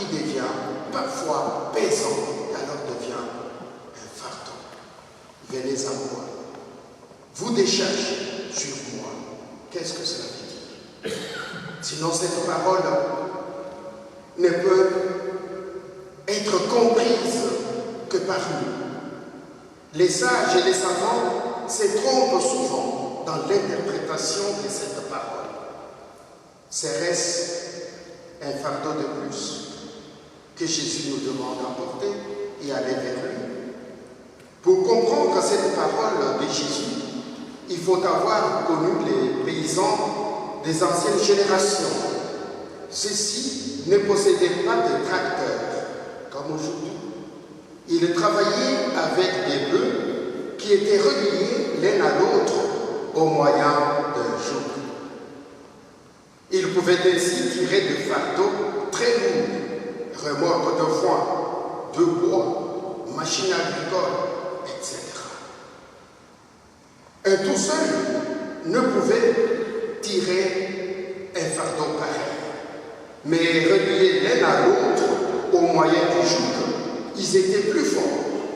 qui devient parfois pesant et alors devient un fardeau. Venez à moi. Vous déchargez sur moi. Qu'est-ce que cela veut dire? Sinon, cette parole ne peut être comprise que par nous. Les sages et les savants se trompent souvent dans l'interprétation de cette parole. Serait-ce un fardeau de plus que Jésus nous demande d'emporter et aller vers lui? Pour comprendre cette parole de Jésus, il faut avoir connu les paysans des anciennes générations. Ceux-ci ne possédaient pas de tracteurs comme aujourd'hui. Ils travaillaient avec des bœufs qui étaient reliés l'un à l'autre au moyen d'un joug. Ils pouvaient ainsi tirer des fardeaux très lourds, remorques de foin, de bois, machines agricoles, etc. Un tout seul ne pouvait tirer un fardeau pareil, mais reliés l'un à l'autre au moyen du joug, ils étaient plus forts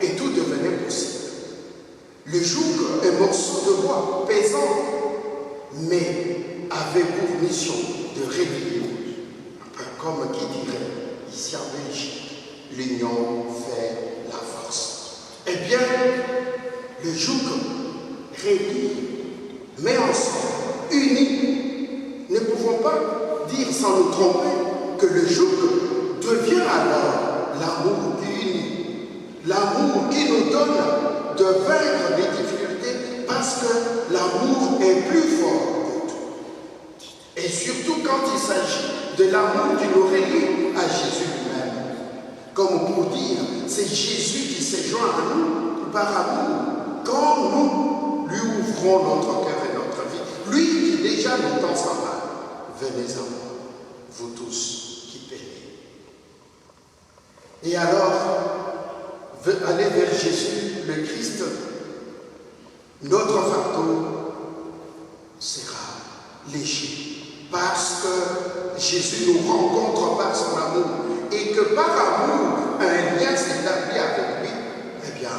et tout devenait possible. Le joug, un morceau de bois pesant, mais avait pour mission de relier, comme qui dirait ici en Belgique, l'union fait la force. Eh bien, le joug relie, mais ensemble, unis. Ne pouvons pas dire sans nous tromper que le joug devient alors l'amour qui unit, l'amour qui nous donne de vaincre les difficultés parce que l'amour est plus fort. Et surtout quand il s'agit de l'amour qui nous relie à Jésus lui-même. Comme pour dire, c'est Jésus qui s'est joint à nous par amour. Quand nous lui ouvrons notre cœur et notre vie, lui qui déjà nous tend sa main, venez à moi, vous tous qui peinez. Et alors, aller vers Jésus, le Christ, notre fardeau sera léger. Parce que Jésus nous rencontre par son amour et que par amour, un lien s'établit avec lui, eh bien,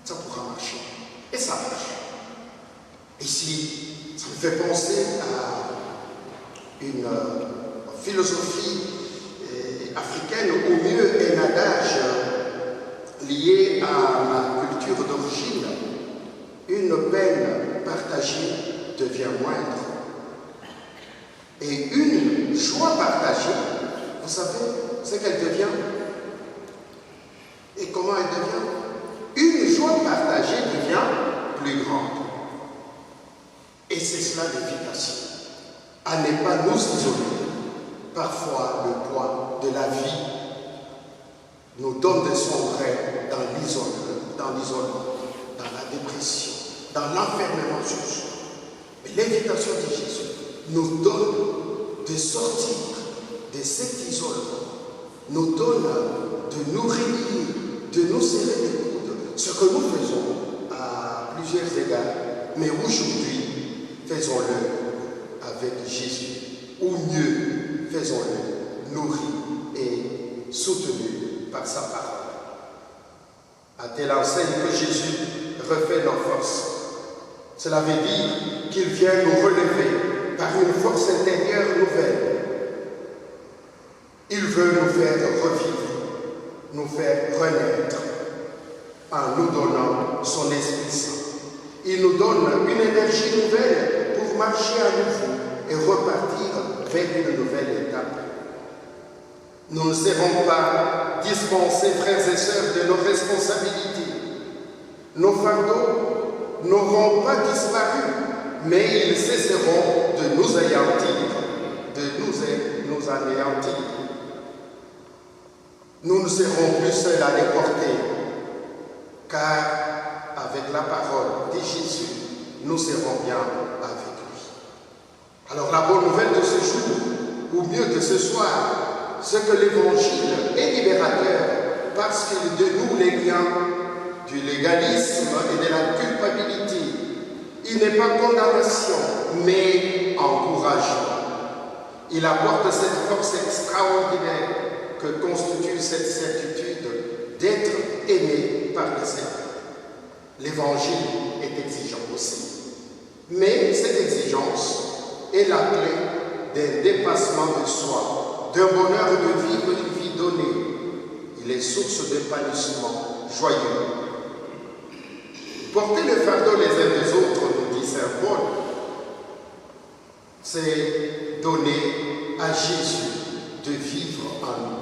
ça pourra marcher. Et ça marche. Ici, ça me fait penser à une philosophie africaine, ou mieux un adage lié à ma culture d'origine. Une peine partagée devient moindre. Et une joie partagée, vous savez ce qu'elle devient? Et comment elle devient? Une joie partagée devient plus grande. Et c'est cela l'évitation. À ne pas nous isoler. Parfois, le poids de la vie nous donne de sombrer dans l'isolement, dans la dépression, dans l'enfermement sur soi. Mais l'invitation de Jésus nous donne de sortir de cet isolement, nous donne de nous relier, de nous serrer les coudes, ce que nous faisons à plusieurs égards, mais aujourd'hui, faisons-le avec Jésus, ou mieux, faisons-le nourris et soutenus par sa parole. À telle enseigne que Jésus refait nos forces. Cela veut dire qu'il vient nous relever par une force intérieure nouvelle. Il veut nous faire revivre, nous faire renaître en nous donnant son Esprit Saint. Il nous donne une énergie nouvelle pour marcher à nouveau et repartir vers une nouvelle étape. Nous ne serons pas dispensés, frères et sœurs, de nos responsabilités. Nos fardeaux n'auront pas disparu, mais ils cesseront de nous anéantir, de nous anéantir. Nous ne serons plus seuls à les porter, car avec la parole de Jésus, nous serons bien avec lui. Alors la bonne nouvelle de ce jour, ou mieux de ce soir, c'est que l'Évangile est libérateur, parce qu'il dénoue les liens du légalisme et de la culpabilité. Il n'est pas condamnation, mais encouragement. Il apporte cette force extraordinaire que constitue cette certitude d'être aimé par le Seigneur. L'Évangile est exigeant aussi. Mais cette exigence est la clé d'un dépassement de soi, d'un bonheur de vivre une vie donnée. Il est source d'épanouissement joyeux. Porter le fardeau les uns des autres, nous dit Saint Paul, c'est donner à Jésus de vivre en nous.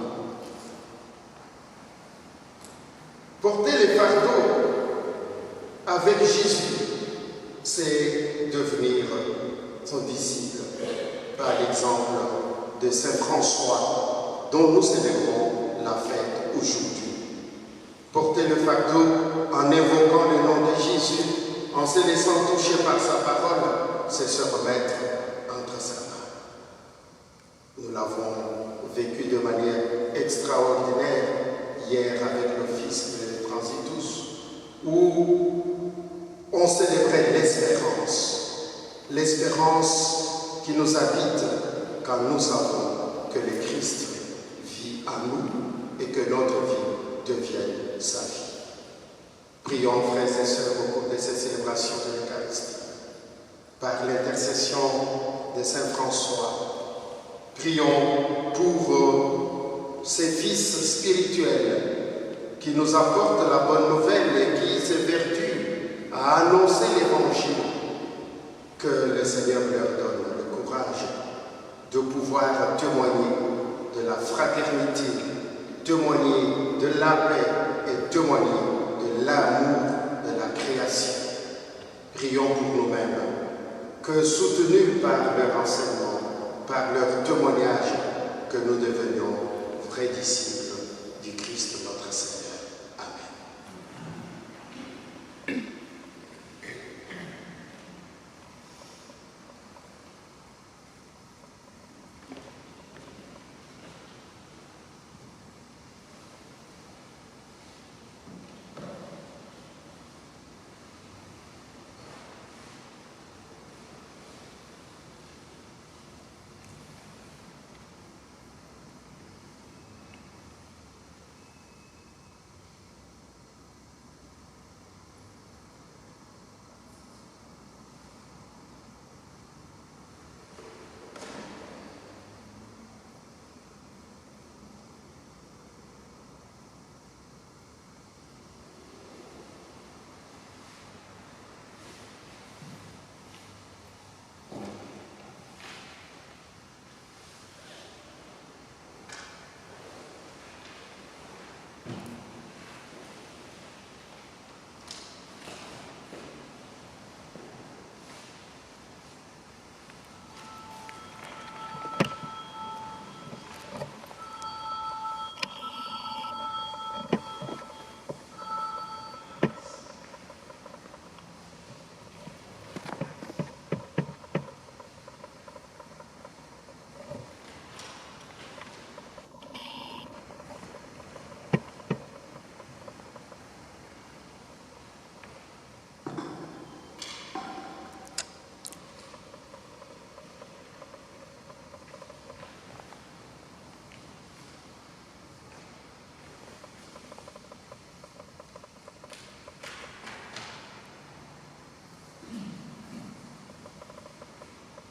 Porter le fardeau avec Jésus, c'est devenir son disciple, par l'exemple de Saint François, dont nous célébrons la fête aujourd'hui. Porter le fardeau en évoquant le nom de Jésus, en se laissant toucher par sa parole, c'est se remettre entre sa main. Nous l'avons vécu de manière extraordinaire hier avec l'office de Transitus, où on célébrait l'espérance qui nous habite quand nous savons que le Christ vit en nous et que notre vie devienne sa vie. Prions, frères et sœurs, au cours de cette célébration de l'Eucharistie, par l'intercession de Saint François. Prions pour ces fils spirituels qui nous apportent la bonne nouvelle et qui s'évertuent à annoncer l'Évangile. Que le Seigneur leur donne le courage de pouvoir témoigner de la fraternité, témoigner de la paix et témoigner de l'amour de la création. Prions pour nous-mêmes, que soutenus par leur enseignement, par leur témoignage, que nous devenions vrais disciples